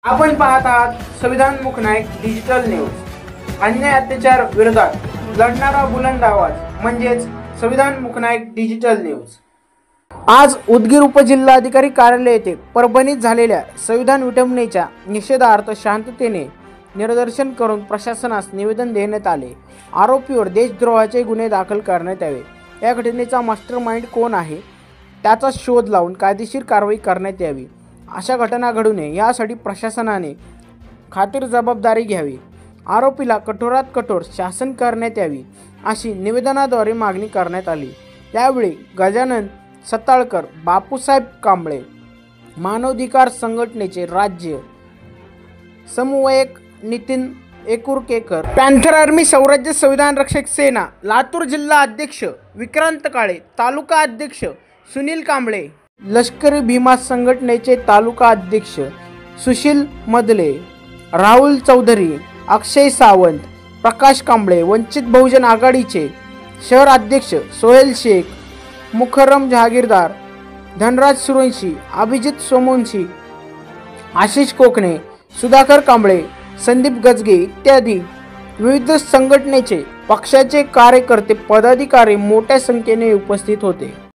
आपण पाहत आहात संविधानमुख नायक डिजिटल न्यूज। अन्याय अत्याचार विरोधात लढणारा बुलंद आवाज म्हणजेच संविधानमुख नायक डिजिटल न्यूज। आज उदगीर उपजिल्हाधिकारी कार्यालय येथे परभणीत झालेल्या संविधान विटंबनेच्या निषेधार्थ शांततेने निदर्शन करून प्रशासनास निवेदन देण्यात आले। आरोपीवर देशद्रोहाचे गुन्हे दाखल करण्यात यावे, या घटनेचा मास्टरमाइंड कोण आहे त्याचा शोध लावून कायदेशीर कारवाई करण्यात यावी, अशा घटना घडू नये यासाठी प्रशासनाने खातिर जबाबदारी घ्यावी, आरोपीला कठोरात कठोर शासन करण्यात यावी अशी निवेदनाद्वारे मागणी करण्यात आली। त्यावेळी गजानन सताळकर, बापूसाहेब कांबळे, मानवाधिकार संघटनेचे राज्य समन्वयक नितीन एकुरकेकर, पॅन्थर आर्मी स्वराज्य संविधान रक्षक सेना लातूर जिल्हा अध्यक्ष विक्रांत काळे, तालुका अध्यक्ष सुनील कांबळे, लष्करी भीमा संघटनेचे तालुका अध्यक्ष सुशील मदले, राहुल चौधरी, अक्षय सावंत, प्रकाश कांबळे, वंचित बहुजन आघाडीचे शहर अध्यक्ष सोहेल शेख, मुखरम जहागीरदार, धनराज सुरवंशी, अभिजित सोमवंशी, आशिष कोकणे, सुधाकर कांबळे, संदीप गजगे इत्यादी विविध संघटनेचे पक्षाचे कार्यकर्ते पदाधिकारी मोठ्या संख्येने उपस्थित होते।